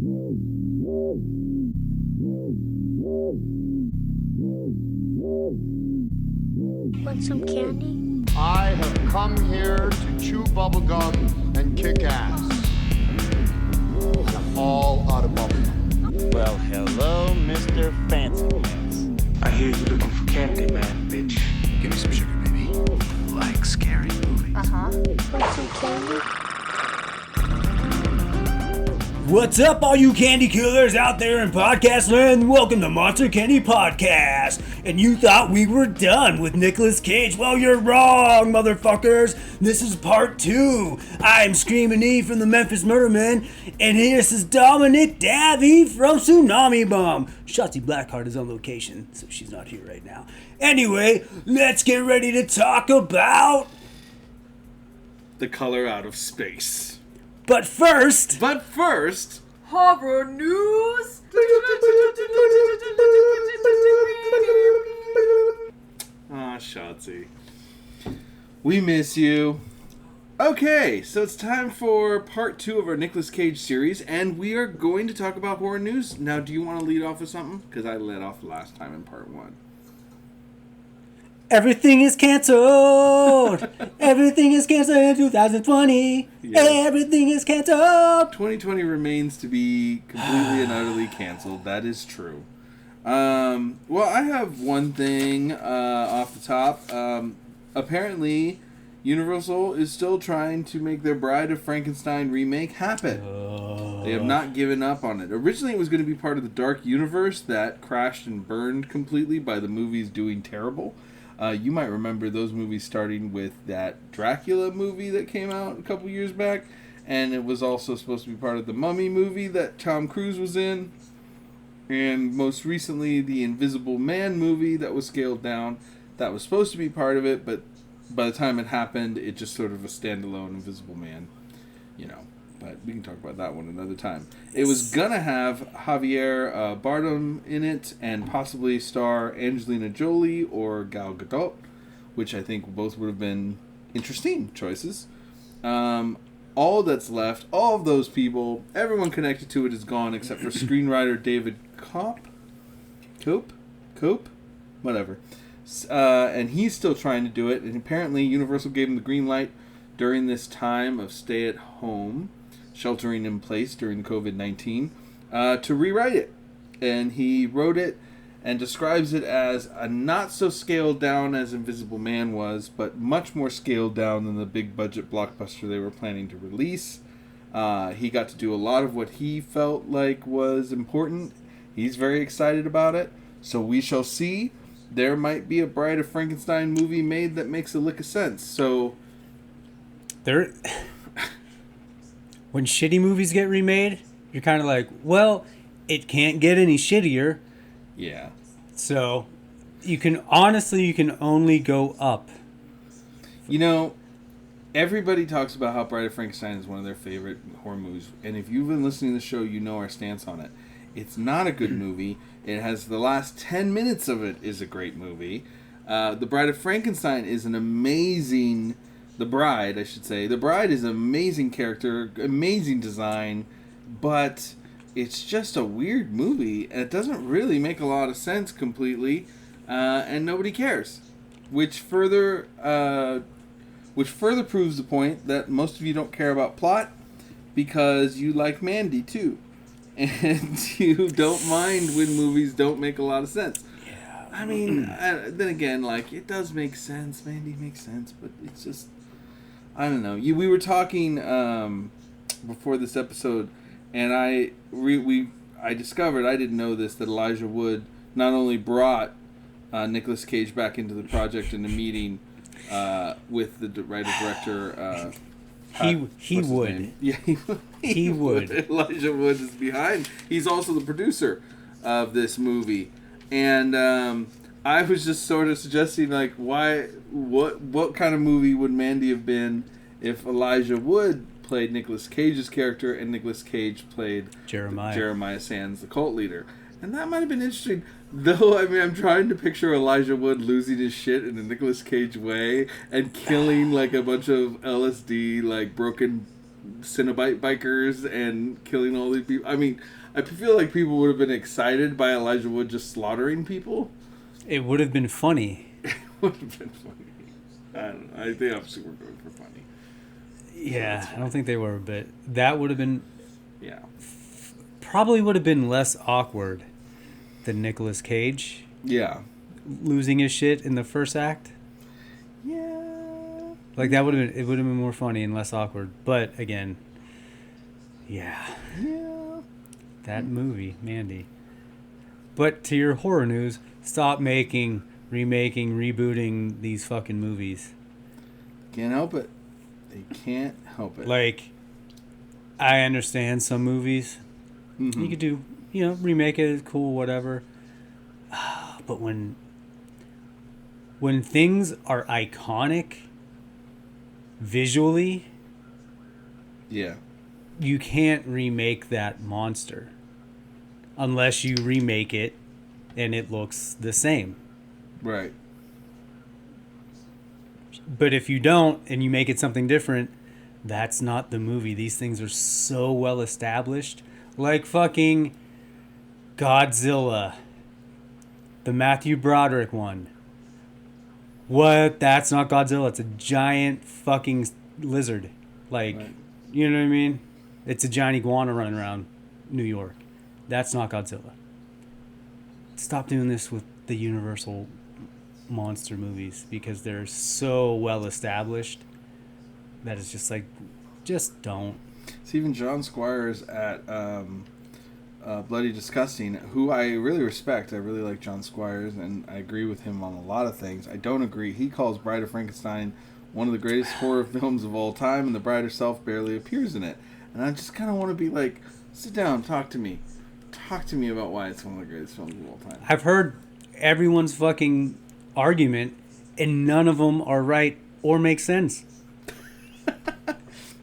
Want some candy? I have come here to chew bubblegum and kick ass. And I'm all out of bubblegum. Well, hello, Mr. Fancy Pants. I hear you looking for candy, man, bitch. Give me some sugar, baby. Like scary movies. Want some candy? What's up, all you candy killers out there in podcast land? Welcome to Monster Candy Podcast. And you thought we were done with Nic Cage? Well, you're wrong, motherfuckers. This is part 2. I'm Screamin E from the Memphis Murder Men, and this is Dominic Davy from Tsunami Bomb. Shotzi Blackheart is on location, so she's not here right now. Anyway, let's get ready to talk about... The Color Out of Space. But first... Horror news. Ah, Shotzi. We miss you. Okay, so it's time for part 2 of our Nic Cage series, and we are going to talk about horror news. Now, do you want to lead off with something? Because I led off last time in part 1. Everything is canceled. Everything is canceled in 2020. Yeah. Everything is canceled. 2020 remains to be completely and utterly canceled. That is true. Well, I have one thing off the top. Apparently, Universal is still trying to make their Bride of Frankenstein remake happen. They have not given up on it. Originally, it was going to be part of the Dark Universe that crashed and burned completely by the movies doing terrible. You might remember those movies starting with that Dracula movie that came out a couple years back, and it was also supposed to be part of the Mummy movie that Tom Cruise was in, and most recently the Invisible Man movie that was scaled down. That was supposed to be part of it, but by the time it happened, it just sort of a standalone Invisible Man, But we can talk about that one another time. It was gonna have Javier Bardem in it, and possibly star Angelina Jolie or Gal Gadot, which I think both would have been interesting choices. All that's left, all of those people, everyone connected to it is gone except for screenwriter David Cope, whatever. And he's still trying to do it, and apparently Universal gave him the green light during this time of stay-at-home, sheltering in place during COVID-19, to rewrite it. And he wrote it and describes it as a not so scaled down as Invisible Man was, but much more scaled down than the big budget blockbuster they were planning to release. He got to do a lot of what he felt like was important. He's very excited about it. So we shall see. There might be a Bride of Frankenstein movie made that makes a lick of sense. So when shitty movies get remade, you're kind of like, well, it can't get any shittier. Yeah. So you can only go up. Everybody talks about how Bride of Frankenstein is one of their favorite horror movies. And if you've been listening to the show, you know our stance on it. It's not a good movie. It has the last 10 minutes of it is a great movie. The Bride of Frankenstein is an amazing... The Bride, I should say. The Bride is an amazing character, amazing design, but it's just a weird movie, and it doesn't really make a lot of sense completely, and nobody cares. Which further proves the point that most of you don't care about plot, because you like Mandy too. And you don't mind when movies don't make a lot of sense. Yeah. I mean, then again, it does make sense. Mandy makes sense, but it's just... I don't know. We were talking before this episode, and I discovered, I didn't know this, that Elijah Wood not only brought Nic Cage back into the project in the meeting with the writer-director... He would. Yeah, he would. Elijah Wood is behind. He's also the producer of this movie. And I was just sort of suggesting, what kind of movie would Mandy have been if Elijah Wood played Nic Cage's character and Nic Cage played Jeremiah Sands, the cult leader. And that might have been interesting. Though, I mean, I'm trying to picture Elijah Wood losing his shit in a Nic Cage way and killing, a bunch of LSD, broken Cenobite bikers and killing all these people. I mean, I feel like people would have been excited by Elijah Wood just slaughtering people. It would have been funny. It would have been funny. I don't know. I think I'm super good for funny. Yeah, I don't think they were, but that would have been Yeah. probably would have been less awkward than Nicolas Cage Yeah. losing his shit in the first act. Yeah. Like that would have been, it would have been more funny and less awkward. But again, yeah, that movie, Mandy. But to your horror news, stop remaking, rebooting these fucking movies. Can't help it. They can't help it. Like, I understand some movies you could do, remake it, cool, whatever. But when things are iconic visually, Yeah. you can't remake that monster unless you remake it and it looks the same. Right. But if you don't and you make it something different, that's not the movie. These things are so well established. Like fucking Godzilla, the Matthew Broderick one. What? That's not Godzilla. It's a giant fucking lizard. Like, Right. you know what I mean? It's a giant iguana running around New York. That's not Godzilla. Stop doing this with the Universal monster movies because they're so well established that it's just like, just don't. It's even John Squires at Bloody Disgusting, who I really respect. I really like John Squires, and I agree with him on a lot of things. I don't agree. He calls Bride of Frankenstein one of the greatest horror films of all time, and the bride herself barely appears in it. And I just kind of want to be like, sit down, talk to me. Talk to me about why it's one of the greatest films of all time. I've heard everyone's fucking argument, and none of them are right or make sense.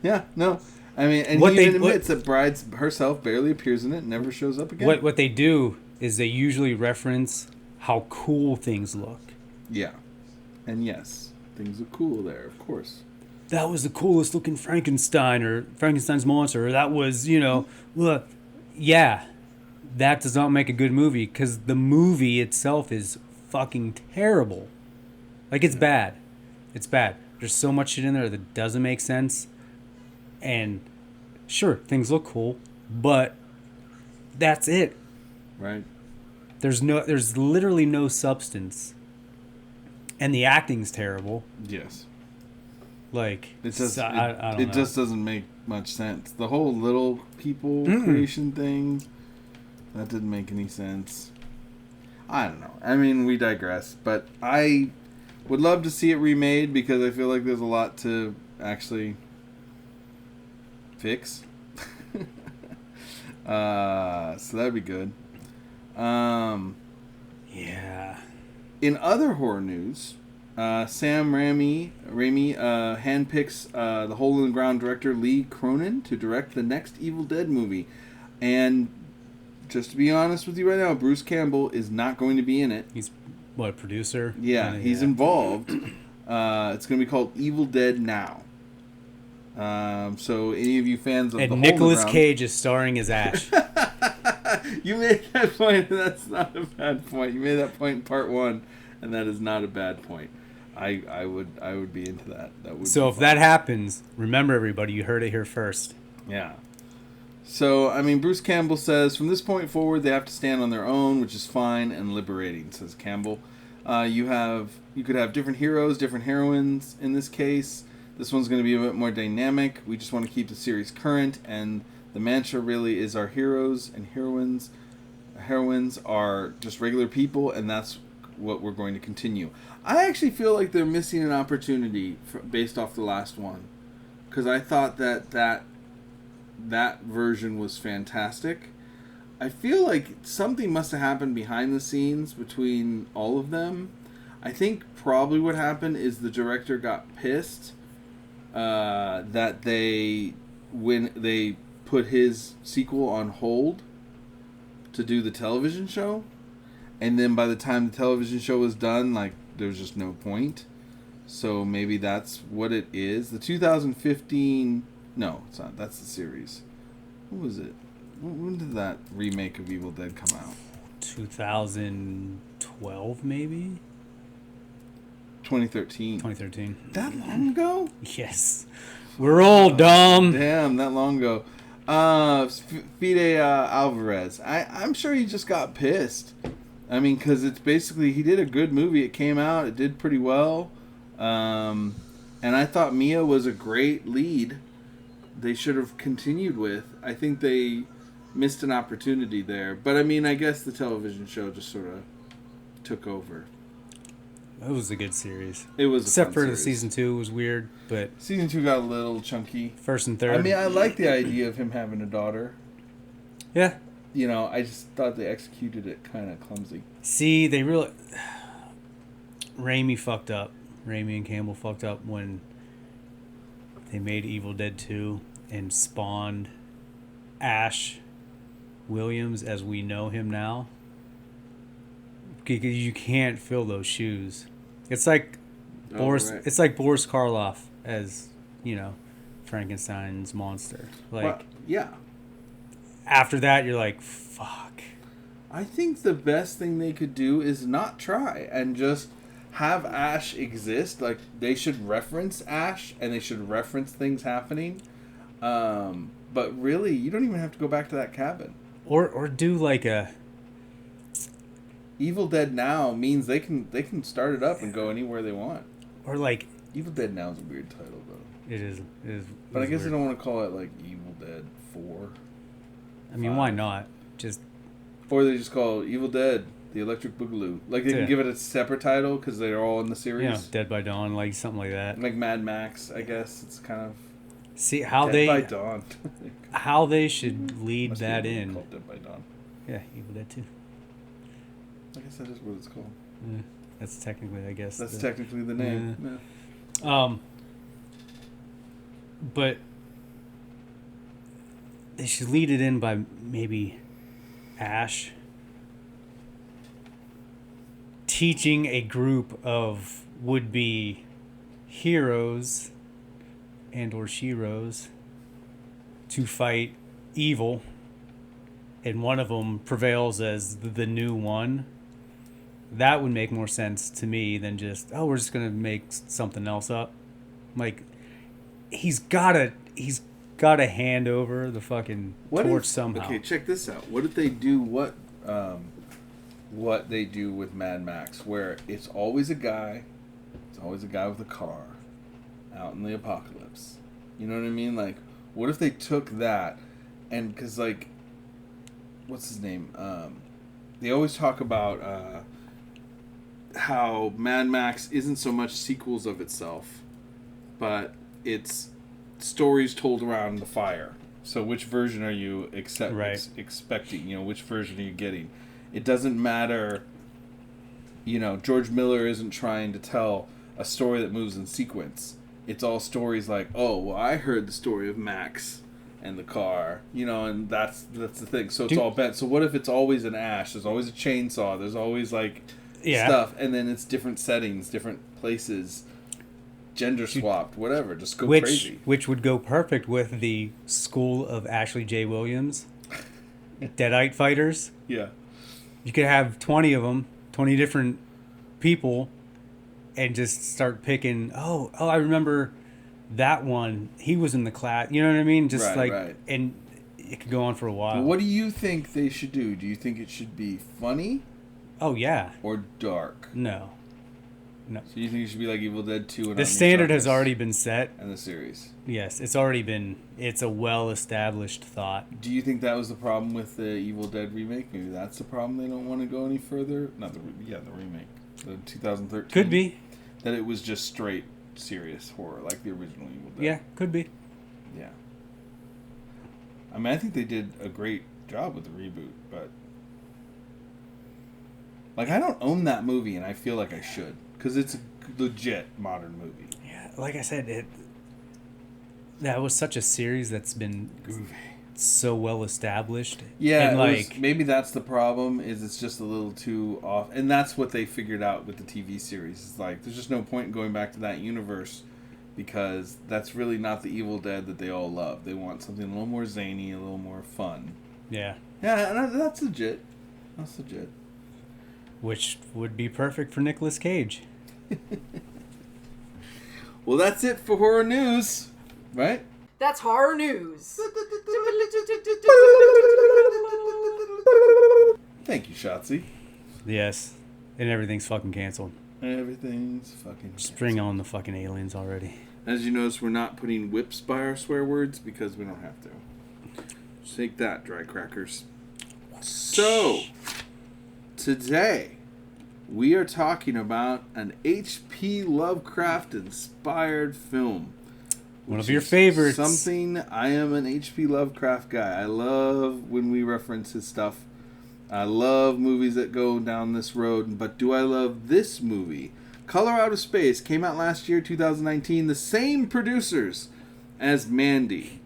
Yeah, no. I mean, and he even admits that Bride herself barely appears in it and never shows up again. What they do is they usually reference how cool things look. Yeah. And yes, things are cool there, of course. That was the coolest looking Frankenstein or Frankenstein's monster, or that was, well, yeah, that does not make a good movie because the movie itself is fucking terrible. Like, it's bad. It's bad. There's so much shit in there that doesn't make sense. And sure, things look cool, but that's it. Right. There's literally no substance. And the acting's terrible. Yes. Like, It just, I don't know. It just doesn't make much sense. The whole little people creation thing, that didn't make any sense. I don't know. I mean, we digress. But I would love to see it remade because I feel like there's a lot to actually fix. So that'd be good. Yeah. In other horror news, Sam Raimi handpicks the Hole in the Ground director Lee Cronin to direct the next Evil Dead movie. And just to be honest with you right now, Bruce Campbell is not going to be in it. He's, what, producer? Yeah, he's involved. It's going to be called Evil Dead Now. So any of you fans of the Hole in the Ground... And Nicolas Cage is starring as Ash. You made that point, and that's not a bad point. You made that point in part one, and that is not a bad point. I would be into that. That would. So if that happens, remember everybody, you heard it here first. Yeah. So I mean, Bruce Campbell says from this point forward they have to stand on their own, which is fine and liberating. Says Campbell. You could have different heroes, different heroines. In this case, this one's going to be a bit more dynamic. We just want to keep the series current, and the mantra really is our heroes and heroines. Heroines are just regular people, and that's what we're going to continue. I actually feel like they're missing an opportunity based off the last one, because I thought that version was fantastic. I feel like something must have happened behind the scenes between all of them. I think probably what happened is the director got pissed that when they put his sequel on hold to do the television show, and then by the time the television show was done, like, there's just no point. So maybe that's what it is. The 2015 No, it's not. That's the series. What was it? When did that remake of Evil Dead come out? 2012, maybe? 2013. 2013. That long ago? Yes. We're old, Dom. Damn, that long ago. Fide Alvarez. I'm sure he just got pissed. I mean, because it's basically, he did a good movie. It came out. It did pretty well. And I thought Mia was a great lead. They should have continued with. I think they missed an opportunity there. But, I mean, I guess the television show just sort of took over. It was a good series. It was Except for the series. season 2 was weird, but... Season 2 got a little chunky. First and third. I mean, I like the idea of him having a daughter. Yeah. You know, I just thought they executed it kind of clumsy. See, they really... Raimi fucked up. Raimi and Campbell fucked up when they made Evil Dead 2 and spawned Ash Williams as we know him now. Because you can't fill those shoes. It's like Boris. Right. It's like Boris Karloff as, you know, Frankenstein's monster. Like, Well, yeah. after that, you're like, fuck. I think the best thing they could do is not try and just have Ash exist. Like, they should reference Ash and they should reference things happening. But really, you don't even have to go back to that cabin. Or do like a... Evil Dead Now means they can start it up and go anywhere they want. Or like... Evil Dead Now is a weird title, though. It is. But I guess they don't want to call it, like, Evil Dead 4. I mean, why not? Just... Or they just call it Evil Dead, The Electric Boogaloo. Like, they Yeah. can give it a separate title because they're all in the series. You know, Dead by Dawn, like something like that. Like Mad Max, I guess. It's kind of... See how Dead by they Dawn. how they should lead Must be that a movie in. called Dead by Dawn. Yeah, Evil Dead 2. I guess that is what it's called. Yeah, that's technically, I guess. That's technically the name. Yeah. But they should lead it in by maybe Ash teaching a group of would-be heroes and or sheroes to fight evil, and one of them prevails as the new one. That would make more sense to me than just, oh, we're just gonna make something else up. Like, he's gotta hand over the fucking torch somehow. Okay, check this out. What if they do what they do with Mad Max, where it's always a guy with a car out in the apocalypse. You know what I mean? Like, what if they took that and, because, like, what's his name? They always talk about how Mad Max isn't so much sequels of itself, but it's stories told around the fire. So which version are you expecting? You know, which version are you getting? It doesn't matter. You know, George Miller isn't trying to tell a story that moves in sequence. It's all stories like, oh, well, I heard the story of Max and the car, you know, and that's the thing. So it's all bent. So what if it's always an Ash? There's always a chainsaw. There's always, like, stuff. And then it's different settings, different places, gender swapped, whatever. Just go crazy. Which would go perfect with the school of Ashley J. Williams, Deadite fighters. Yeah. You could have 20 of them, 20 different people, and just start picking, oh, I remember that one. He was in the class. You know what I mean? Just right. And it could go on for a while. Well, what do you think they should do? Do you think it should be funny Oh, yeah. or dark? No. So you think it should be like Evil Dead 2? And The standard has already been set. And the series. Yes, it's already been. It's a well-established thought. Do you think that was the problem with the Evil Dead remake? Maybe that's the problem. They don't want to go any further. Not the remake, the 2013. Could be. That it was just straight serious horror, like the original Evil Dead. Yeah, could be. Yeah. I mean, I think they did a great job with the reboot, but like, I don't own that movie, and I feel like I should, because it's a legit modern movie. Yeah, like I said, that was such a series that's been Groovy. So well established. Yeah, and like maybe that's the problem. Is it's just a little too off, and that's what they figured out with the TV series. It's like there's just no point in going back to that universe because that's really not the Evil Dead that they all love. They want something a little more zany, a little more fun. Yeah. Yeah, and that's legit. That's legit. Which would be perfect for Nicolas Cage. Well, that's it for horror news, right? That's horror news. Thank you, Shotzi. Yes. And everything's fucking canceled. Everything's fucking... Just bring on the fucking aliens already. As you notice, we're not putting whips by our swear words because we don't have to. Just take that, dry crackers. So, today, we are talking about an H.P. Lovecraft-inspired film. One of your favorites. Something, I am an H.P. Lovecraft guy. I love when we reference his stuff. I love movies that go down this road, but do I love this movie? Color Out of Space came out last year, 2019. The same producers as Mandy.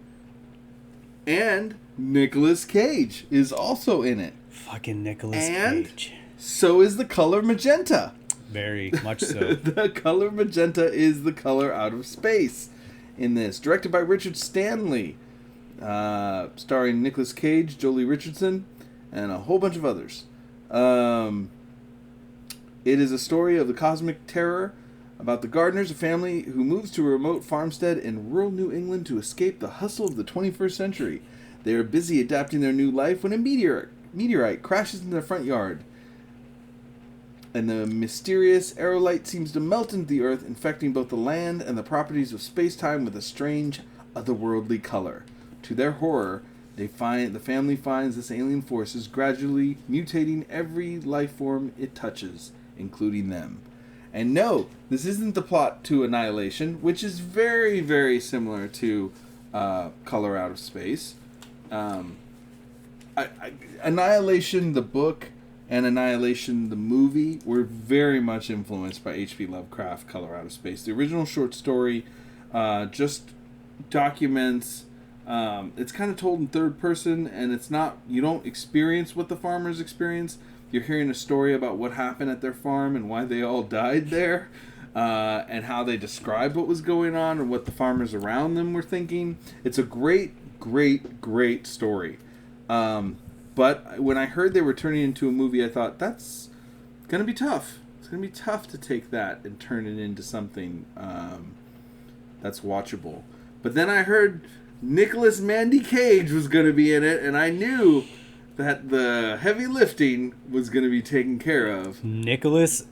And Nicolas Cage is also in it. Fucking Nicolas And Cage. so is the color magenta. Very much so. The color magenta is the color out of space in this. Directed by Richard Stanley. Starring Nicolas Cage, Jolie Richardson, and a whole bunch of others. It is a story of the cosmic terror about the Gardners, a family who moves to a remote farmstead in rural New England to escape the hustle of the 21st century. They are busy adapting their new life when a meteorite crashes in their front yard. And the mysterious aerolite seems to melt into the earth, infecting both the land and the properties of space-time with a strange, otherworldly color. To their horror, the family finds this alien force is gradually mutating every life form it touches, including them. And no, this isn't the plot to Annihilation, which is very, very similar to Color Out of Space. Annihilation, the book, and Annihilation, the movie, were very much influenced by H.P. Lovecraft, Color Out of Space. The original short story just documents... it's kind of told in third person, and it's not... You don't experience what the farmers experience. You're hearing a story about what happened at their farm and why they all died there, and how they described what was going on and what the farmers around them were thinking. It's a great, great, great story. But when I heard they were turning it into a movie, I thought, that's going to be tough. It's going to be tough to take that and turn it into something that's watchable. But then I heard Nicolas Mandy Cage was going to be in it, and I knew that the heavy lifting was going to be taken care of. Nicholas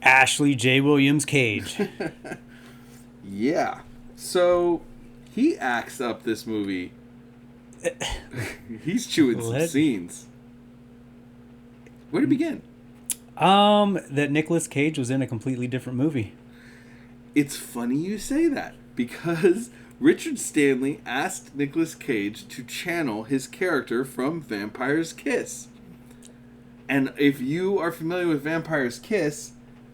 Ashley J. Williams Cage. Yeah. So, he acts up this movie. He's chewing some scenes. Where to begin? That Nicolas Cage was in a completely different movie. It's funny you say that, because Richard Stanley asked Nicolas Cage to channel his character from Vampire's Kiss. And if you are familiar with Vampire's Kiss,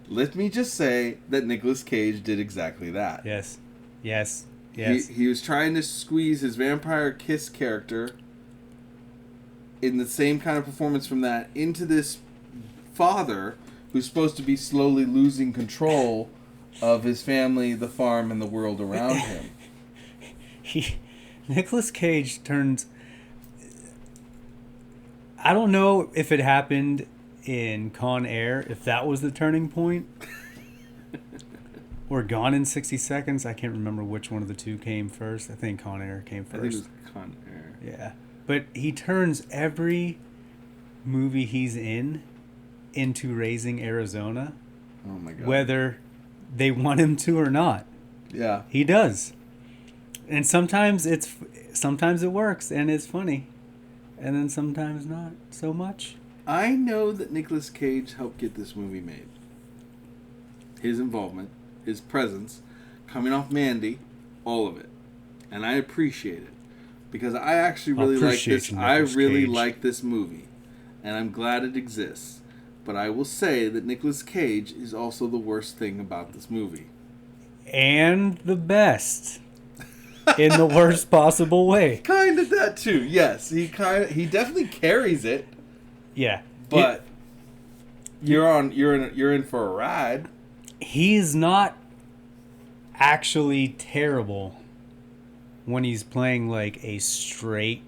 let me just say that Nicolas Cage did exactly that. Yes. Yes. He was trying to squeeze his Vampire Kiss character in the same kind of performance from that into this father who's supposed to be slowly losing control of his family, the farm, and the world around him. Nicolas Cage turns... I don't know if it happened in Con Air, if that was the turning point. Or Gone in 60 Seconds. I can't remember which one of the two came first. I think Con Air came first. I think it was Con Air. Yeah. But he turns every movie he's in into Raising Arizona. Oh my God. Whether they want him to or not. Yeah. He does. And sometimes it works and it's funny. And then sometimes not so much. I know that Nicolas Cage helped get this movie made. His involvement, his presence, coming off Mandy, all of it. And I appreciate it. Because I actually really like this. I really like this movie. And I'm glad it exists. But I will say that Nicolas Cage is also the worst thing about this movie. And the best. In the worst possible way. Kind of that too. Yes, he definitely carries it. Yeah. But you're in for a ride. He's not actually terrible when he's playing like a straight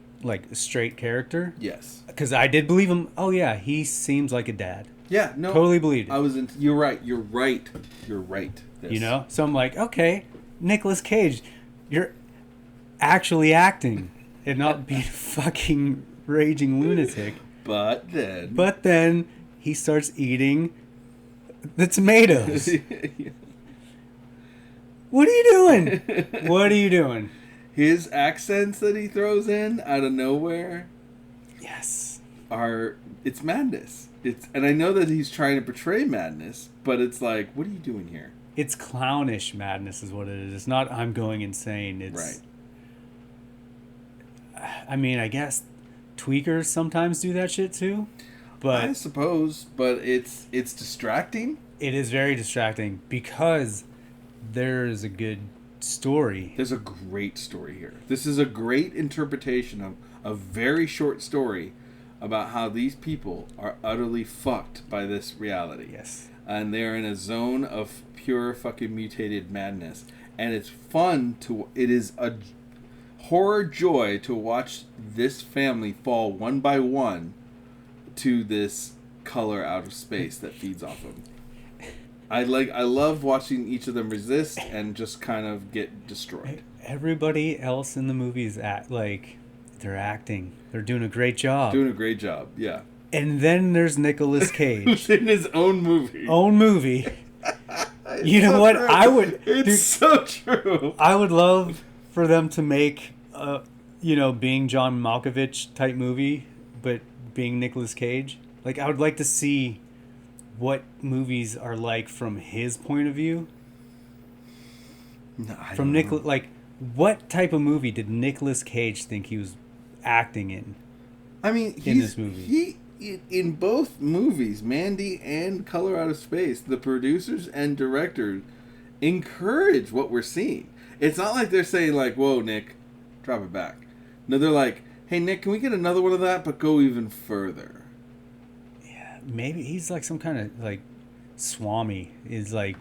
character. Yes. Because I did believe him. Oh yeah, he seems like a dad. Yeah, no. Totally believed it. You're right. Yes. You know? So I'm like, okay, Nicolas Cage, you're actually acting and not being a fucking raging lunatic. But then he starts eating the tomatoes. What are you doing? What are you doing? His accents that he throws in out of nowhere. Yes. It's madness. And I know that he's trying to portray madness, but it's like, what are you doing here? It's clownish madness is what it is. It's not I'm going insane. It's right. I mean, I guess tweakers sometimes do that shit too. But I suppose, but it's distracting. It is very distracting because there is a good story. There's a great story here. This is a great interpretation of a very short story about how these people are utterly fucked by this reality. Yes. And they're in a zone of pure fucking mutated madness. And it's fun it is a horror joy to watch this family fall one by one to this color out of space that feeds off them. I love watching each of them resist and just kind of get destroyed. Everybody else in the movie is they're acting. They're doing a great job. Yeah. And then there's Nicolas Cage. Who's in his own movie. You know what? True. It's so true. I would love for them to make being John Malkovich type movie, but being Nicolas Cage. Like, I would like to see what movies are like from his point of view. No, I from don't know. Like, what type of movie did Nicolas Cage think he was acting in? I mean, in this movie, in both movies, Mandy and Color Out of Space, the producers and directors encourage what we're seeing. It's not like they're saying like, "Whoa, Nick, drop it back." No, they're like, "Hey, Nick, can we get another one of that, but go even further?" Maybe he's like some kind of like Swami is like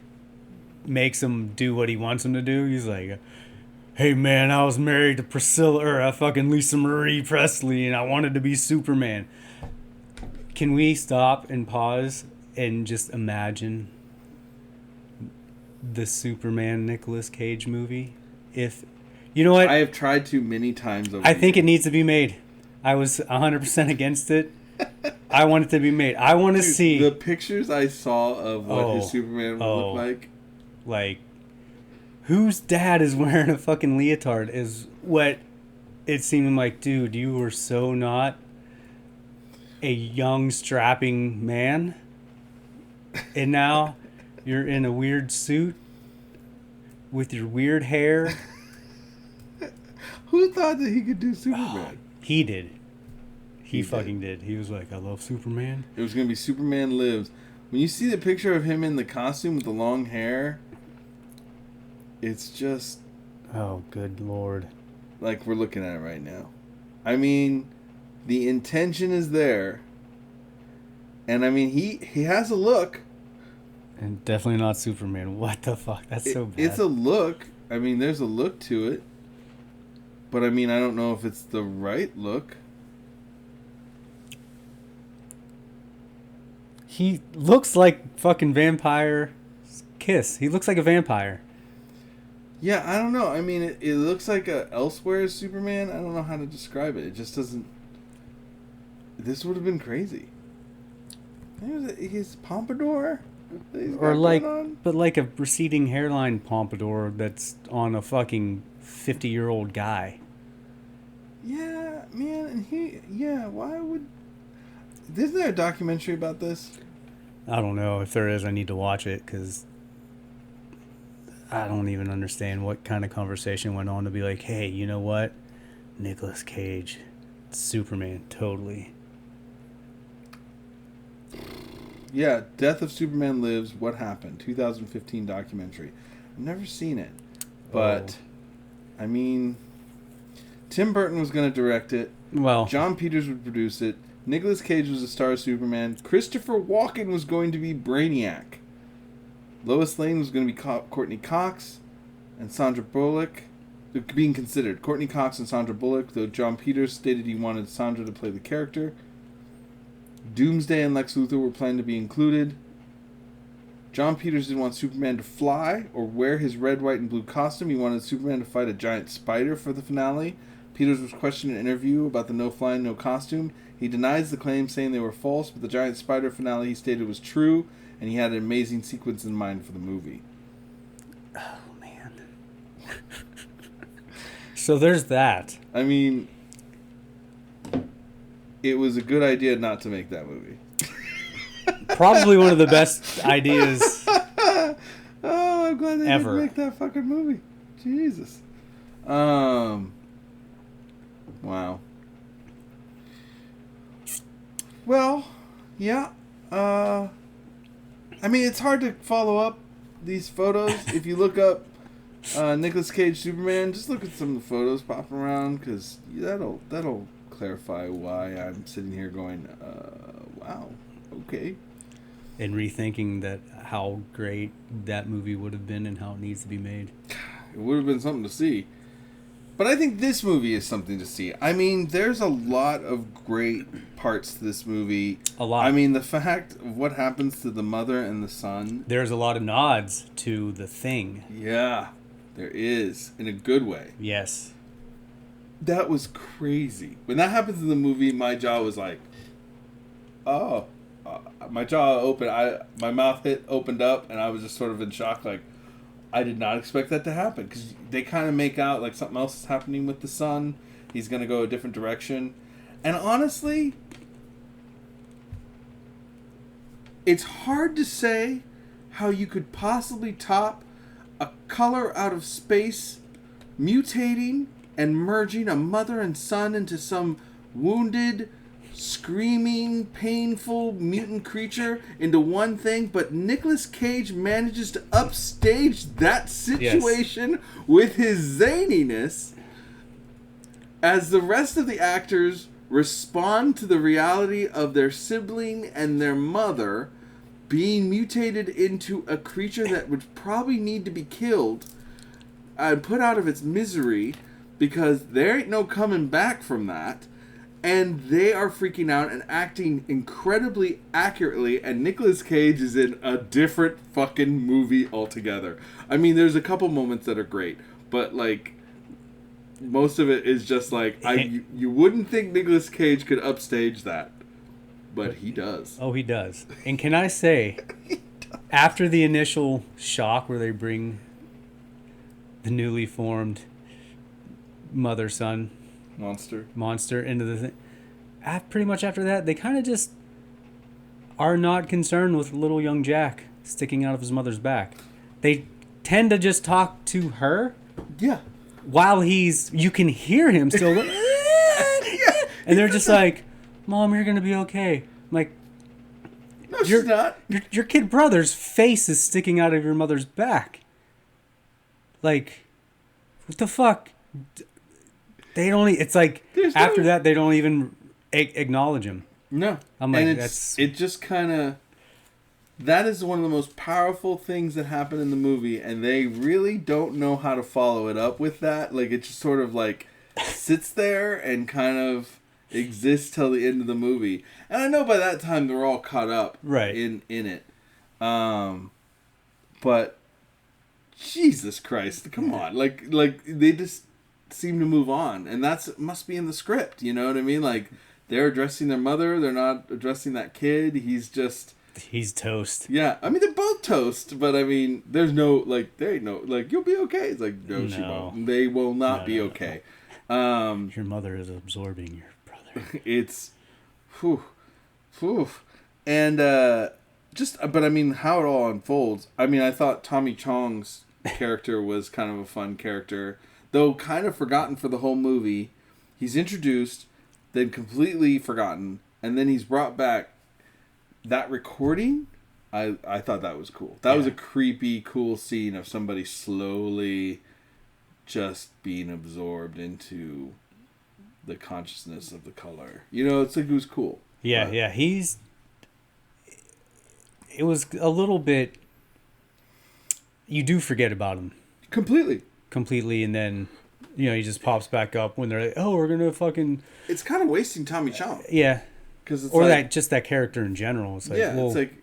makes him do what he wants him to do. He's like, hey man, I was married to Priscilla or fucking Lisa Marie Presley and I wanted to be Superman. Can we stop and pause and just imagine the Superman Nicolas Cage movie? If you know what, I have tried to many times over I think it needs to be made. I was 100% against it. I want it to be made. I want to see the pictures I saw of what his Superman would look like. Like, whose dad is wearing a fucking leotard is what it seemed like. Dude, you were so not a young, strapping man. And now you're in a weird suit with your weird hair. Who thought that he could do Superman? He did. He fucking did. He was like, I love Superman. It was going to be Superman Lives. When you see the picture of him in the costume with the long hair, it's just... Oh, good Lord. Like we're looking at it right now. I mean, the intention is there. And I mean, he has a look. And definitely not Superman. What the fuck? That's so bad. It's a look. I mean, there's a look to it. But I mean, I don't know if it's the right look. He looks like fucking Vampire Kiss. He looks like a vampire. Yeah, I don't know. I mean, it looks like a Elsewhere Superman. I don't know how to describe it. It just doesn't... This would have been crazy. His pompadour? Or like, but like a receding hairline pompadour that's on a fucking 50-year-old guy. Yeah, man, and why would... Isn't there a documentary about this? I don't know. If there is, I need to watch it, because I don't even understand what kind of conversation went on to be like, hey, you know what? Nicolas Cage, Superman, totally. Yeah, Death of Superman Lives, What Happened, 2015 documentary. I've never seen it, but, I mean, Tim Burton was going to direct it. Well, John Peters would produce it. Nicolas Cage was the star of Superman. Christopher Walken was going to be Brainiac. Lois Lane was going to be Courtney Cox. and Sandra Bullock being considered. Courtney Cox and Sandra Bullock, though John Peters stated he wanted Sandra to play the character. Doomsday and Lex Luthor were planned to be included. John Peters didn't want Superman to fly or wear his red, white, and blue costume. He wanted Superman to fight a giant spider for the finale. Peters was questioned in an interview about the no flying, no costume. He denies the claims, saying they were false, but the giant spider finale he stated was true, and he had an amazing sequence in mind for the movie. Oh, man. So there's that. I mean, it was a good idea not to make that movie. Probably one of the best ideas Oh, I'm glad they ever. didn't make that fucking movie. Jesus. Wow. Well, yeah. I mean, it's hard to follow up these photos. If you look up Nicolas Cage Superman, just look at some of the photos popping around, because that'll clarify why I'm sitting here going, wow, okay. And rethinking that how great that movie would have been and how it needs to be made. It would have been something to see. But I think this movie is something to see. I mean, there's a lot of great parts to this movie. A lot. I mean, the fact of what happens to the mother and the son. There's a lot of nods to The Thing. Yeah, there is. In a good way. Yes. That was crazy. When that happens in the movie, my jaw was like, oh. My jaw opened. My mouth opened up, and I was just sort of in shock. Like, I did not expect that to happen, because they kind of make out like something else is happening with the son. He's going to go a different direction. And honestly, it's hard to say how you could possibly top a color out of space mutating and merging a mother and son into some wounded, screaming, painful mutant creature into one thing, but Nicolas Cage manages to upstage that situation with his zaniness as the rest of the actors respond to the reality of their sibling and their mother being mutated into a creature that would probably need to be killed and put out of its misery, because there ain't no coming back from that. And they are freaking out and acting incredibly accurately, and Nicolas Cage is in a different fucking movie altogether. I mean, there's a couple moments that are great, but like most of it is just like you wouldn't think Nicolas Cage could upstage that, but he does. Oh, he does. And can I say, after the initial shock where they bring the newly formed mother-son monster into the thing, pretty much after that, they kind of just are not concerned with little young Jack sticking out of his mother's back. They tend to just talk to her. Yeah. While you can hear him still. And they're just like, Mom, you're going to be okay. I'm like, no, she's not. Your kid brother's face is sticking out of your mother's back. Like, what the fuck? They don't. It's like after that they don't even acknowledge him. No, I'm like, and it just kind of. That is one of the most powerful things that happen in the movie, and they really don't know how to follow it up with that. Like, it just sort of like sits there and kind of exists till the end of the movie. And I know by that time they're all caught up in it. But Jesus Christ, come on, like they just seem to move on, and must be in the script. You know what I mean? Like, they're addressing their mother, they're not addressing that kid. He's toast. Yeah, I mean, they're both toast, but I mean, there's no, like, there ain't no, like, you'll be okay. It's like, no. She won't. They will not be okay. Your mother is absorbing your brother. It's, whew. And, but I mean, how it all unfolds. I mean, I thought Tommy Chong's character was kind of a fun character, though kind of forgotten for the whole movie. He's introduced, then completely forgotten, and then he's brought back. That recording, I thought that was cool. That was a creepy, cool scene of somebody slowly just being absorbed into the consciousness of the color. You know, it's like, it was cool. Yeah, it was a little bit. You do forget about him completely. completely, and then he just pops back up when they're like, oh, we're gonna fucking It's kind of wasting Tommy Chong. yeah, Because it's or like, that character in general. It's like, yeah, well, it's like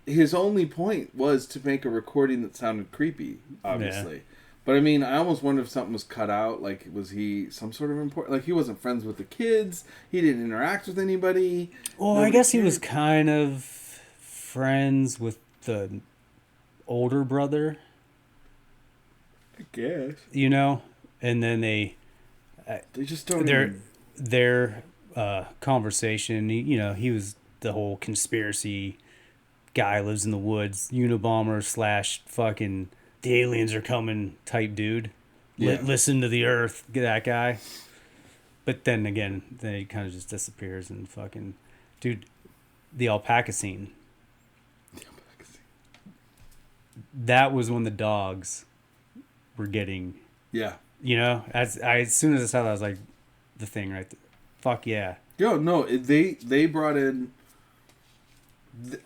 his only point was to make a recording that sounded creepy, obviously. Yeah. But I mean, I almost wonder if something was cut out. Like, was he some sort of important? Like, he wasn't friends with the kids. He didn't interact with anybody. well, I guess he was kind of friends with the older brother, I guess. and then They just don't. their conversation. He was the whole conspiracy guy, lives in the woods, Unabomber / fucking the aliens are coming type dude. Yeah. Listen to the earth, that guy. But then again, he kind of just disappears and fucking dude. The alpaca scene. That was when the dogs were getting. Yeah. As soon as I saw that, I was like, the thing right there. Fuck yeah. Yo, no, they brought in.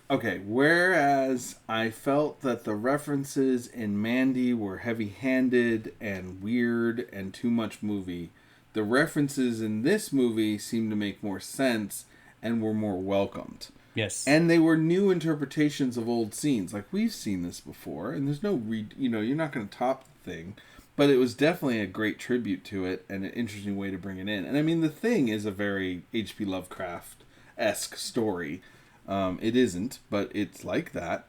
Okay, whereas I felt that the references in Mandy were heavy-handed and weird and too much movie, the references in this movie seemed to make more sense and were more welcomed. Yes. And they were new interpretations of old scenes. Like, we've seen this before, and there's no you're not going to top the thing. But it was definitely a great tribute to it and an interesting way to bring it in. And I mean, The Thing is a very H.P. Lovecraft-esque story. It isn't, but it's like that.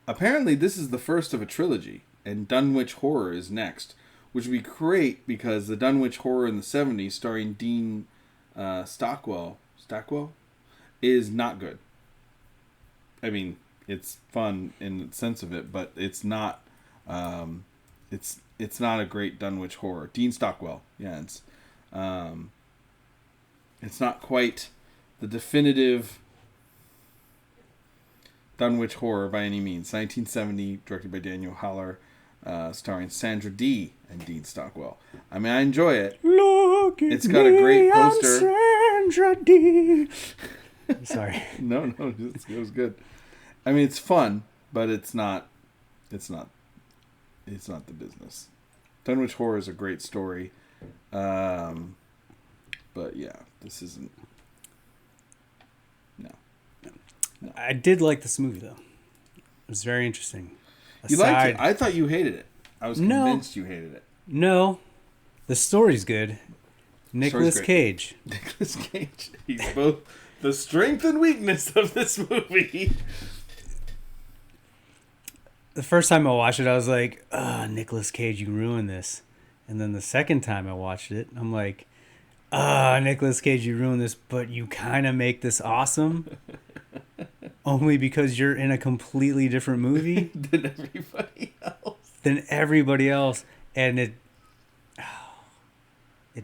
Apparently, this is the first of a trilogy, and Dunwich Horror is next, which would be great because the Dunwich Horror in the 70s, starring Dean Stockwell, is not good. I mean, it's fun in the sense of it, but it's not. It's not a great Dunwich Horror. Dean Stockwell, yeah, it's not quite the definitive Dunwich Horror by any means. 1970, directed by Daniel Haller, starring Sandra Dee and Dean Stockwell. I mean, I enjoy it. It's got a great poster. Sandra Dee. Sorry. No, it was good. I mean, it's fun, but it's not the business. Dunwich Horror is a great story. But yeah, this isn't. No. I did like this movie though. It was very interesting. You liked it? I thought you hated it. I was convinced you hated it. No. The story's good. Nicolas Cage. Nicolas Cage. He's both the strength and weakness of this movie. The first time I watched it, I was like, Nicolas Cage, you ruined this. And then the second time I watched it, I'm like, Nicolas Cage, you ruined this, but you kind of make this awesome. Only because you're in a completely different movie than everybody else. And it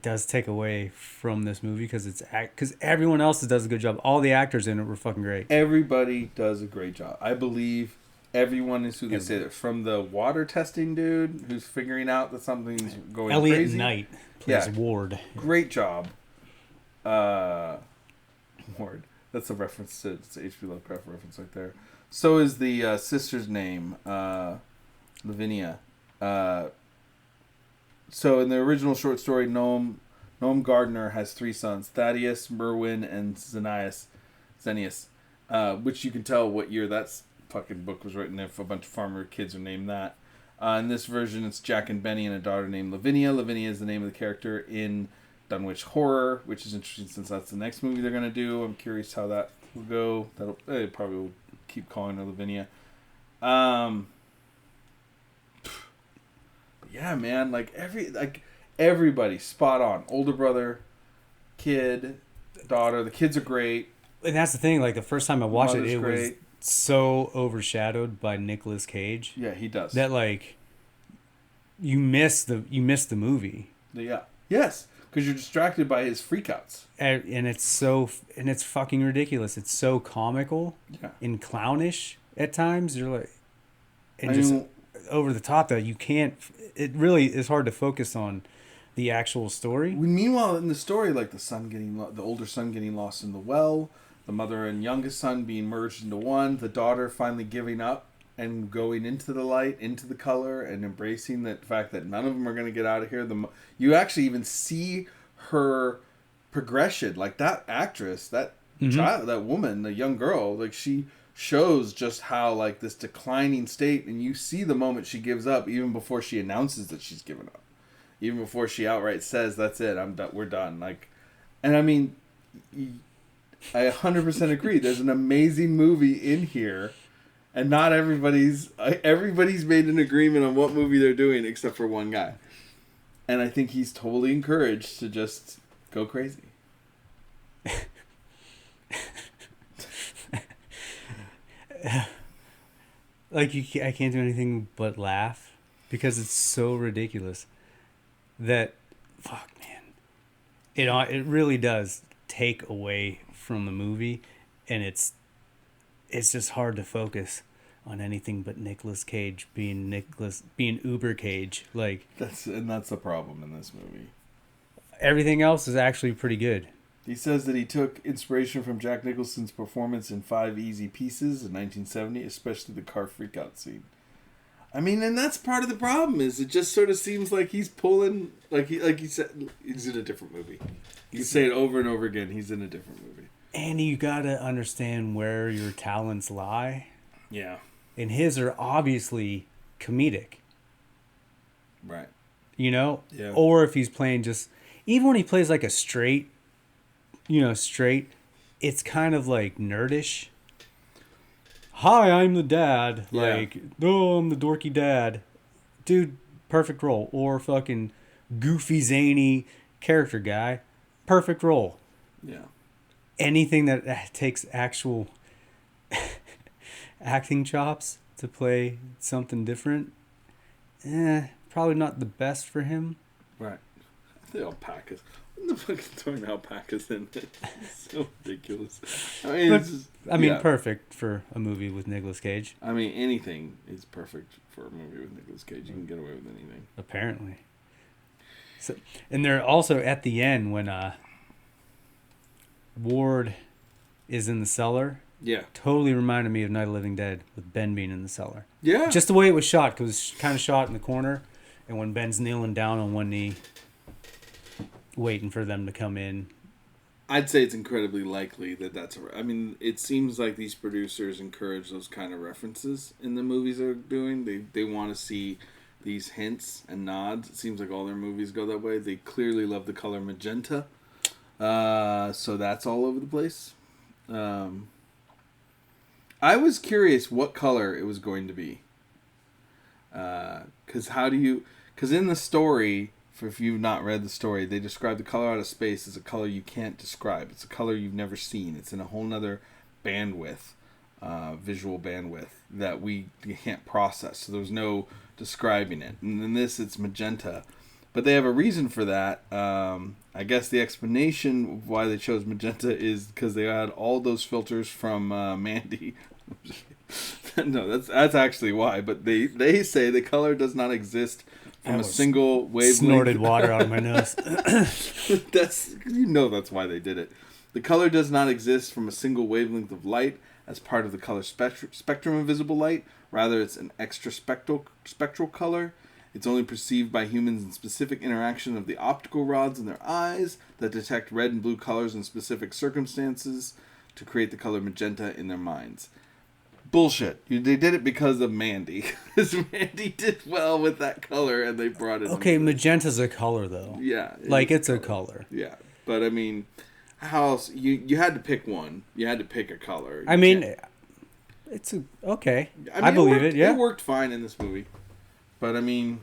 does take away from this movie because everyone else does a good job. All the actors in it were fucking great. Everybody does a great job. I believe everyone is who they say that. From the water testing dude who's figuring out that something's going Elliot crazy. Knight plays Ward. Great job. Ward. That's a reference to it's H.P. Lovecraft reference right there. So is the sister's name, Lavinia. So in the original short story, Noam Gardner has 3 sons, Thaddeus, Merwin, and Xenius, which you can tell what year that fucking book was written if a bunch of farmer kids are named that. In this version, it's Jack and Benny and a daughter named Lavinia. Lavinia is the name of the character in Dunwich Horror, which is interesting since that's the next movie they're going to do. I'm curious how that will go. They probably will keep calling her Lavinia. But yeah, man, everybody spot on. Older brother, kid, daughter. The kids are great. And that's the thing. Like the first time I watched it was so overshadowed by Nicolas Cage. Yeah, he does. That you miss the movie. Yeah. Yes. Because you're distracted by his freakouts. And it's fucking ridiculous. It's so comical and clownish at times. You're like, over the top that you can't. It really is hard to focus on the actual story. Meanwhile, in the story, like the older son getting lost in the well, the mother and youngest son being merged into one, the daughter finally giving up and going into the light, into the color, and embracing that fact that none of them are going to get out of here. You actually even see her progression. Like, that actress, that child, that woman, the young girl, like, she shows just how, like, this declining state, and you see the moment she gives up even before she announces that she's given up. Even before she outright says, that's it, I'm done, we're done. Like, and I mean, I 100% agree. There's an amazing movie in here, and not everybody's made an agreement on what movie they're doing except for one guy. And I think he's totally encouraged to just go crazy. Like, I can't do anything but laugh because it's so ridiculous that, fuck, man, it really does take away from the movie, and it's just hard to focus on anything but Nicolas Cage being Uber Cage. Like, that's the problem in this movie. Everything else is actually pretty good. He says that he took inspiration from Jack Nicholson's performance in 5 Easy Pieces in 1970, especially the car freakout scene. I mean, and that's part of the problem, is it just sort of seems like he's pulling, like he said, he's in a different movie. You say it over and over again, he's in a different movie. And you gotta understand where your talents lie. Yeah. And his are obviously comedic. Right. You know? Yeah. Or if he's playing just, even when he plays like a straight, it's kind of like nerdish. Hi, I'm the dad. Yeah. Like, oh, I'm the dorky dad. Dude, perfect role. Or fucking goofy, zany character guy. Perfect role. Yeah. Anything that takes actual acting chops to play something different, probably not the best for him. Right. The alpacas. What the fuck is throwing alpacas in it? It's so ridiculous. I mean, perfect for a movie with Nicolas Cage. I mean, anything is perfect for a movie with Nicolas Cage. You can get away with anything. Apparently. So, and they're also at the end when Ward is in the cellar. Yeah. Totally reminded me of Night of the Living Dead with Ben being in the cellar. Yeah. Just the way it was shot, because it was kind of shot in the corner, and when Ben's kneeling down on one knee, waiting for them to come in. I'd say it's incredibly likely that that's... I mean, it seems like these producers encourage those kind of references in the movies they're doing. They want to see these hints and nods. It seems like all their movies go that way. They clearly love the color magenta. So that's all over the place. I was curious what color it was going to be. Because in the story, if you've not read the story, they describe the color out of space as a color you can't describe. It's a color you've never seen. It's in a whole nother bandwidth, visual bandwidth, that we can't process. So there's no describing it. And in this, it's magenta. But they have a reason for that. I guess the explanation of why they chose magenta is because they had all those filters from MANDY. No, that's actually why. But they say the color does not exist from a single wavelength. Snorted water out of my nose. That's why they did it. The color does not exist from a single wavelength of light as part of the color spectrum of visible light. Rather, it's an extra spectral color. It's only perceived by humans in specific interaction of the optical rods in their eyes that detect red and blue colors in specific circumstances to create the color magenta in their minds. Bullshit. They did it because of MANDY. Because MANDY did well with that color and they brought it. Okay, magenta's a color though. Yeah. It's a color. Yeah. But I mean, how else? You had to pick one. You had to pick a color. It's okay. I believe it. Yeah. It worked fine in this movie. But I mean,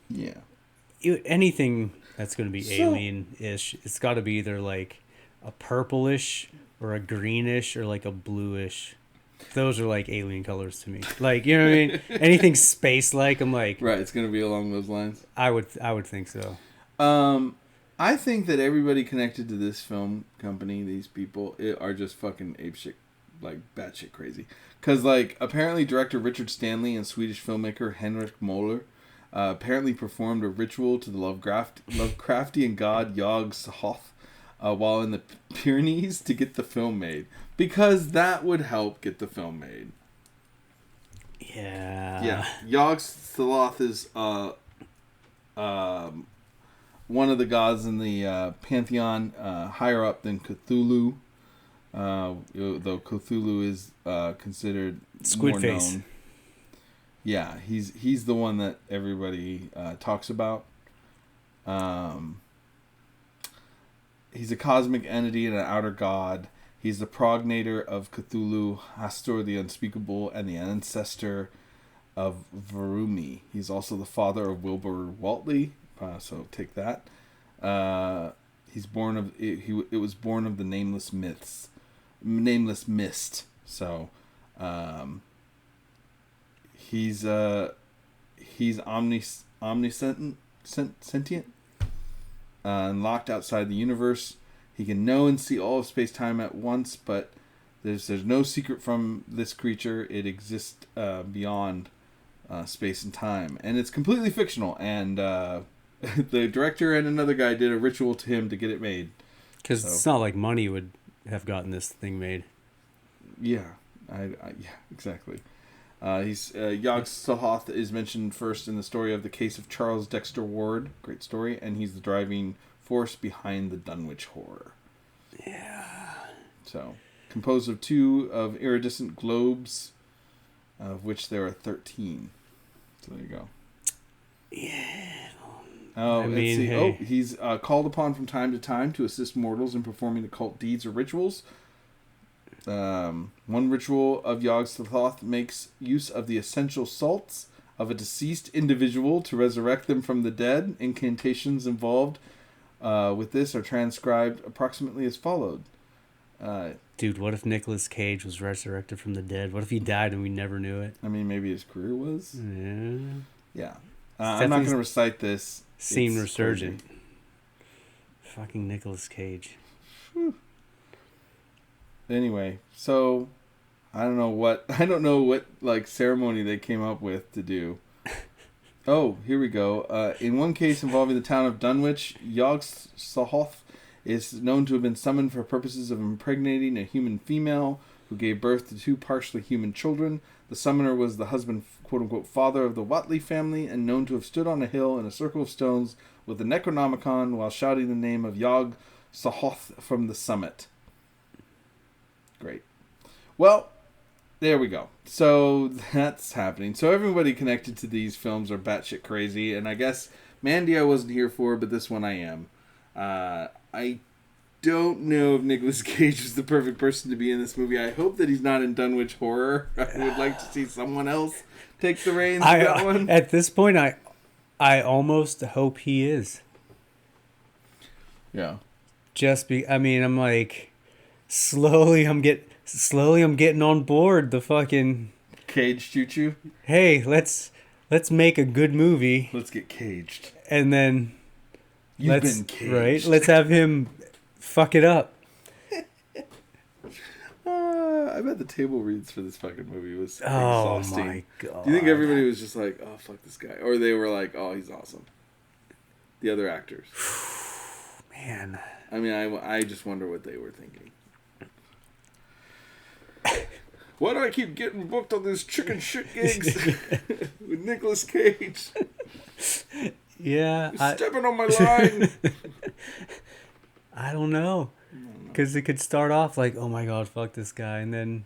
yeah. Anything that's going to be alien-ish, it's got to be either like a purplish or a greenish or like a bluish. Those are like alien colors to me. Like, you know what I mean? Anything space-like, I'm like... Right, it's going to be along those lines. I would think so. I think that everybody connected to this film company, these people, are just fucking apeshit, like batshit crazy. Because, like, apparently director Richard Stanley and Swedish filmmaker Henrik Moller apparently performed a ritual to the Lovecraftian god Yog-Sothoth while in the Pyrenees to get the film made. Because that would help get the film made. Yeah. Yeah, Yog-Sothoth is one of the gods in the pantheon, higher up than Cthulhu. Though Cthulhu is considered Squid more face. known. Yeah, he's the one that everybody talks about. He's a cosmic entity and an outer god. He's the progenitor of Cthulhu, Hastur the Unspeakable, and the ancestor of Varumi. He's also the father of Wilbur Waltley. So take that. He's born of it was born of the nameless mist. So, he's omniscient, sentient, and locked outside the universe. He can know and see all of space-time at once, but there's no secret from this creature. It exists beyond space and time, and it's completely fictional. And the director and another guy did a ritual to him to get it made. Because it's not like money would have gotten this thing made. Yeah, yeah, exactly. Yog-Sothoth is mentioned first in the story of the case of Charles Dexter Ward. Great story, and he's the driving force behind the Dunwich Horror. Yeah. So, composed of 2 of iridescent globes, of which there are 13. So there you go. Yeah. Oh, I mean, let's see. hey. Oh, he's called upon from time to time to assist mortals in performing occult deeds or rituals. One ritual of Yog-Sothoth makes use of the essential salts of a deceased individual to resurrect them from the dead. Incantations involved with this are transcribed approximately as followed. Dude, what if Nicolas Cage was resurrected from the dead? What if he died and we never knew it? I mean, maybe his career was. Yeah. Yeah. I'm not going to recite this. Seemed It's resurgent. crazy. Fucking Nicolas Cage. Anyway, so I don't know what like ceremony they came up with to do. Oh, here we go. In one case involving the town of Dunwich, Yog-Sothoth is known to have been summoned for purposes of impregnating a human female who gave birth to 2 partially human children. The summoner was the husband, quote-unquote, father of the Watley family, and known to have stood on a hill in a circle of stones with the Necronomicon while shouting the name of Yog-Sothoth from the summit. Great. Well, there we go. So that's happening. So everybody connected to these films are batshit crazy, and I guess Mandy I wasn't here for, but this one I am. I don't know if Nicolas Cage is the perfect person to be in this movie. I hope that he's not in Dunwich Horror. I would like to see someone else take the reins of that one. At this point, I almost hope he is. Yeah. I'm like, slowly I'm getting on board the fucking Cage choo-choo. hey, let's make a good movie Let's get caged. and then You've been caged. right, let's have him fuck it up. I bet the table reads for this fucking movie was Oh exhausting. my god. Do you think everybody was just like, oh, fuck this guy? Or they were like, oh, he's awesome? The other actors. Man. I mean, I just wonder what they were thinking. Why do I keep getting booked on these chicken shit gigs with Nicolas Cage? Yeah. You're stepping on my line. I don't know. Because it could start off like, oh my god, fuck this guy. And then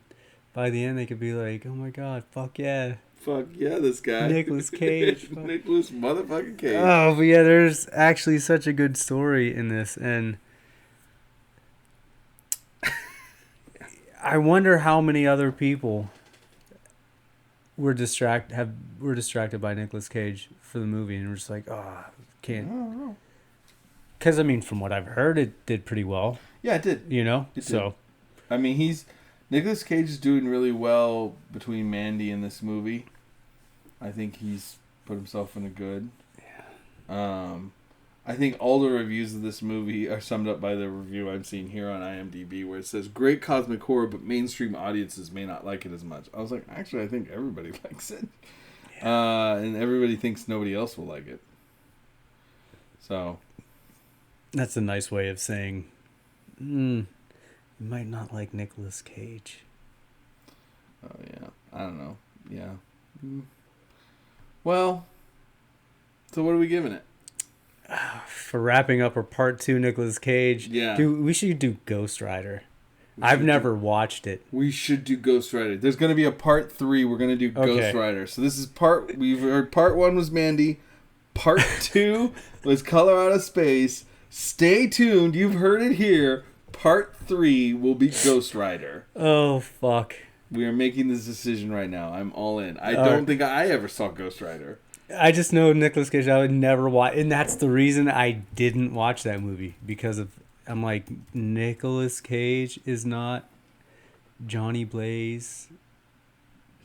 by the end, they could be like, oh my god, fuck yeah. Fuck yeah, this guy. Nicolas Cage. Nicolas motherfucking Cage. Oh, but yeah, there's actually such a good story in this. And I wonder how many other people were distracted by Nicolas Cage for the movie. And we're just like, oh, can't. Because, I mean, from what I've heard, it did pretty well. Yeah, it did. You know? It so. did. I mean, Nicolas Cage is doing really well between Mandy and this movie. I think he's put himself in a good. Yeah. I think all the reviews of this movie are summed up by the review I'm seeing here on IMDb, where it says, great cosmic horror, but mainstream audiences may not like it as much. I was like, actually, I think everybody likes it. Yeah. And everybody thinks nobody else will like it. So. That's a nice way of saying, you might not like Nicolas Cage. Oh, yeah. I don't know. Yeah. Well, so what are we giving it? For wrapping up our part 2 Nicolas Cage. Yeah. Dude, we should do Ghost Rider. I've never watched it. We should do Ghost Rider. There's going to be a part 3. We're going to do Ghost Rider. So this is we've heard part 1 was Mandy. Part 2 was Color Out of Space. Stay tuned. You've heard it here. Part 3 will be Ghost Rider. Oh, fuck. We are making this decision right now. I'm all in. I don't think I ever saw Ghost Rider. I just know Nicolas Cage. I would never watch, and that's the reason I didn't watch that movie, because of I'm like, Nicolas Cage is not Johnny Blaze.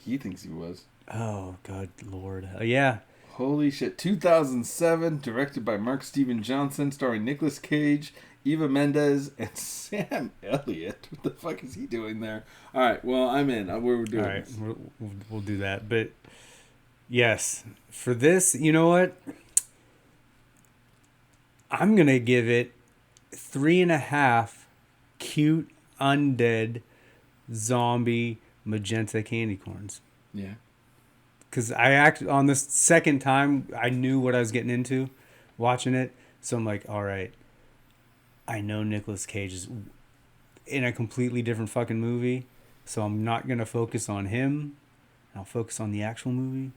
He thinks he was. Oh, good Lord. Yeah. Holy shit. 2007, directed by Mark Steven Johnson, starring Nicolas Cage, Eva Mendes, and Sam Elliott. What the fuck is he doing there? All right, well, I'm in. We're doing All right, this. we'll do that. But, yes, for this, you know what? I'm going to give it 3.5 cute, undead, zombie, magenta candy corns. Yeah. Because on this second time, I knew what I was getting into watching it. So I'm like, all right, I know Nicolas Cage is in a completely different fucking movie. So I'm not going to focus on him. I'll focus on the actual movie.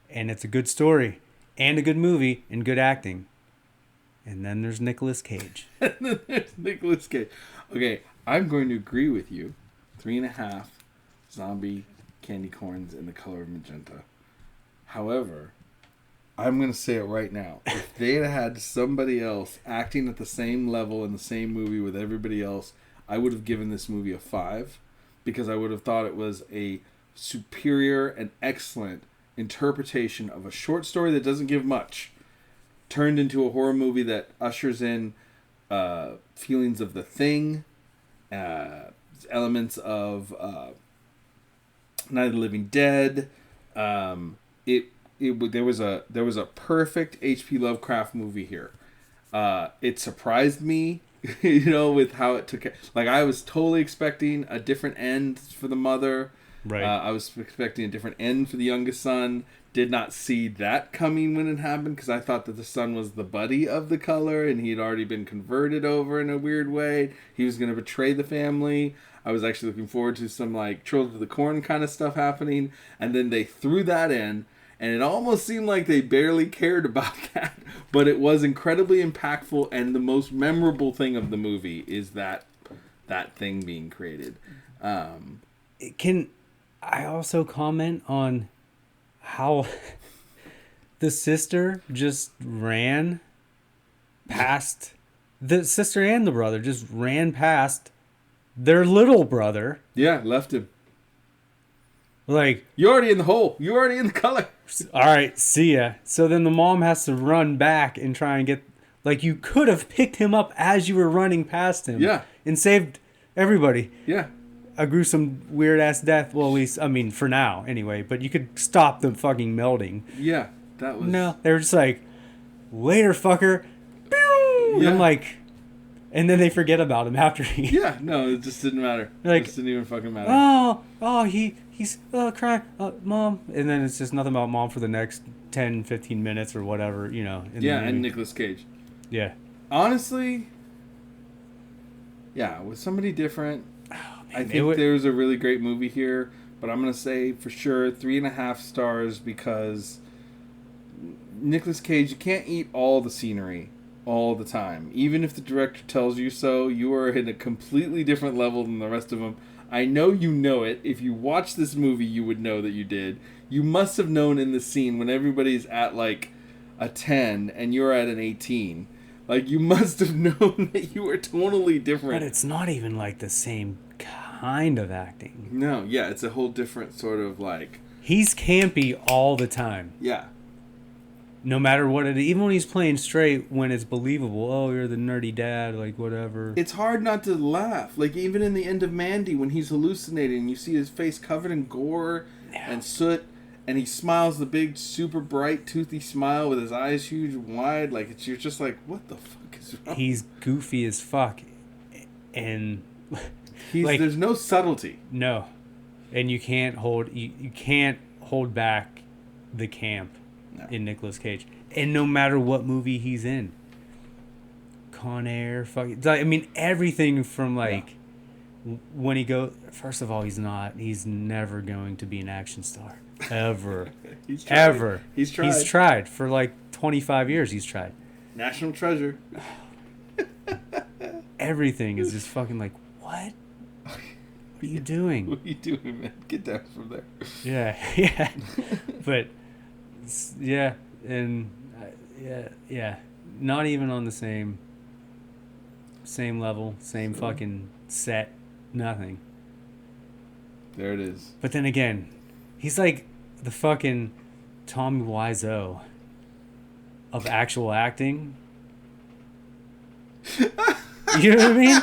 And it's a good story and a good movie and good acting. And then there's Nicolas Cage. And then there's Nicolas Cage. Okay, I'm going to agree with you. 3.5 zombie candy corns in the color of magenta. However, I'm going to say it right now. If they had somebody else acting at the same level in the same movie with everybody else, I would have given this movie a 5, because I would have thought it was a superior and excellent interpretation of a short story that doesn't give much, turned into a horror movie that ushers in feelings of The Thing, elements of Night of the Living Dead. There was a perfect H.P. Lovecraft movie here. It surprised me, with how it took. Like, I was totally expecting a different end for the mother. Right. I was expecting a different end for the youngest son. Did not see that coming when it happened, because I thought that the son was the buddy of the color and he had already been converted over in a weird way. He was going to betray the family. I was actually looking forward to some like Children of the Corn kind of stuff happening. And then they threw that in, and it almost seemed like they barely cared about that. But it was incredibly impactful, and the most memorable thing of the movie is that thing being created. Can I also comment on how the sister just ran past, the sister and the brother just ran past their little brother? Yeah, left him. Like, You're already in the hole. You're already in the color. all right, see ya. So then the mom has to run back and try and get, like, you could have picked him up as you were running past him. Yeah. And saved everybody. Yeah. A gruesome, weird-ass death. Well, at least, I mean, for now, anyway. But you could stop them fucking melding. Yeah, that was... No, they were just like, later, fucker. Pew! And Yeah. I'm like, and then they forget about him after he... Yeah, no, it just didn't matter. Like, it just didn't even fucking matter. He's crying, mom. And then it's just nothing about mom for the next 10, 15 minutes or whatever, in Yeah, the movie. and Nicolas Cage. Yeah. Honestly, yeah, with somebody different, I think would- there's a really great movie here, but I'm going to say for sure 3.5 stars, because Nicolas Cage, you can't eat all the scenery all the time. Even if the director tells you so, you are in a completely different level than the rest of them. I know you know it. If you watch this movie, you would know that you did. You must have known in the scene when everybody's at like a 10 and you're at an 18. Like, you must have known that you were totally different. But it's not even like the same kind of acting. No, yeah, it's a whole different sort of like... He's campy all the time. Yeah. No matter what it is. Even when he's playing straight, when it's believable. Oh, you're the nerdy dad, like whatever. It's hard not to laugh. Like, even in the end of Mandy, when he's hallucinating, you see his face covered in gore and soot, and he smiles the big, super bright, toothy smile with his eyes huge and wide. Like, you're just like, what the fuck is wrong? He's goofy as fuck. And... There's no subtlety. No. And you can't hold back the camp No. in Nicolas Cage. And no matter what movie he's in. Con Air, everything from when he goes, first of all, he's never going to be an action star. Ever. He's tried. Ever. He's tried. He's tried for 25 years. He's tried. National treasure. Everything is just fucking what? What are you doing? What are you doing, man? Get down from there. Yeah. But, yeah. And, yeah. Not even on the same level, same fucking set, nothing. There it is. But then again, he's like the fucking Tommy Wiseau of actual acting. You know what I mean?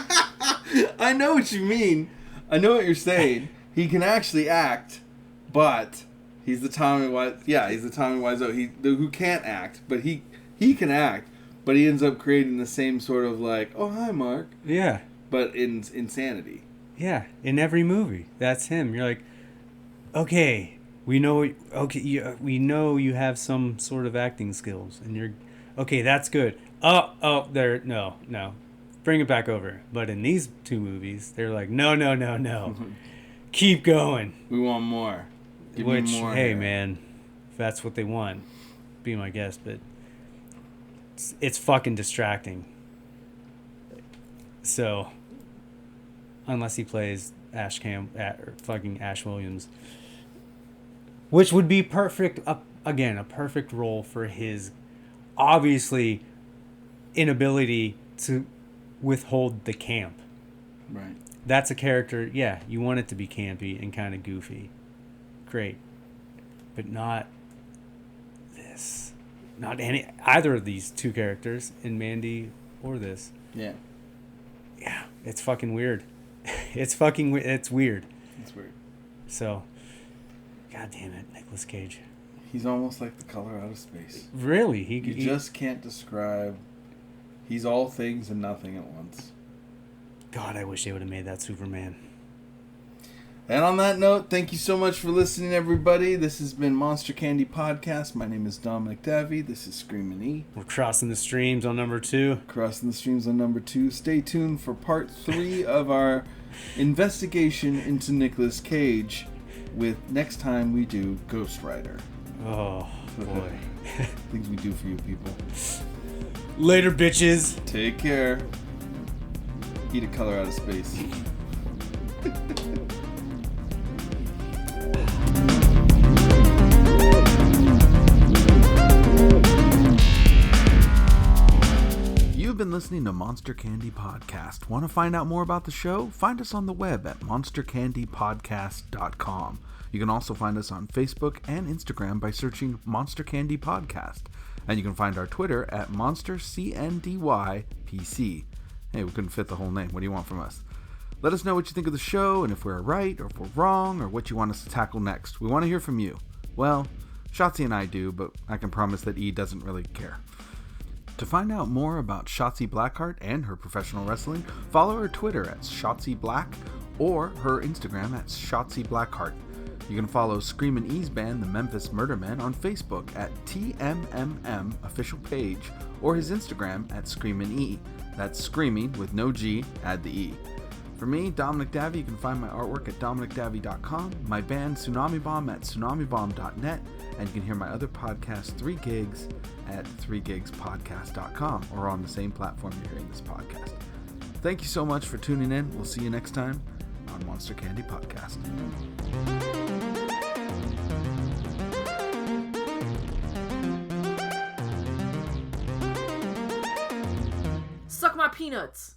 I know what you mean. I know what you're saying. He can actually act, but he's the Tommy Wiseau. Yeah, he's the Tommy Wiseau. Who can't act, but he can act. But he ends up creating the same sort of oh, hi, Mark. Yeah. But in insanity. Yeah, in every movie. That's him. You're like, okay, we know you have some sort of acting skills. And you're, okay, that's good. No. Bring it back over. But in these two movies, they're like, no. Keep going. We want more. Give me more hey, here. man, if that's what they want, be my guest. But it's fucking distracting. So, unless he plays fucking Ash Williams, which would be perfect. A perfect role for his obviously inability to withhold the camp. Right. That's a character. Yeah, you want it to be campy and kind of goofy. Great, but not this. Not either of these two characters in Mandy or this. Yeah. Yeah, it's fucking weird. It's weird. It's weird. So, god damn it, Nicolas Cage. He's almost like the color out of space. Really? You just can't describe. He's all things and nothing at once. God, I wish they would have made that Superman. And on that note, thank you so much for listening, everybody. This has been Monster Candy Podcast. My name is Dominic Davy. This is Screamin E. We're crossing the streams on number 2. Crossing the streams on number 2. Stay tuned for part 3 of our investigation into Nicolas Cage. With next time we do Ghost Rider. Oh boy. Things we do for you people. Later, bitches. Take care. Eat a color out of space. You've been listening to Monster Candy Podcast. Want to find out more about the show? Find us on the web at monstercandypodcast.com. You can also find us on Facebook and Instagram by searching Monster Candy Podcast. And you can find our Twitter at MonsterCNDYPC. Hey, we couldn't fit the whole name. What do you want from us? Let us know what you think of the show and if we're right or if we're wrong or what you want us to tackle next. We want to hear from you. Well, Shotzi and I do, but I can promise that E doesn't really care. To find out more about Shotzi Blackheart and her professional wrestling, follow her Twitter at Shotzi Black or her Instagram at Shotzi Blackheart. You can follow Screamin E's band, the Memphis Murder Men, on Facebook at TMMM official page or his Instagram at Screamin E. That's screaming with no G, add the E. For me, Dominic Davy, you can find my artwork at dominicdavy.com, my band Tsunami Bomb at tsunamibomb.net, and you can hear my other podcast, 3 Gigs, at 3gigspodcast.com or on the same platform you're hearing this podcast. Thank you so much for tuning in. We'll see you next time on Monster Candy Podcast. Suck my peanuts.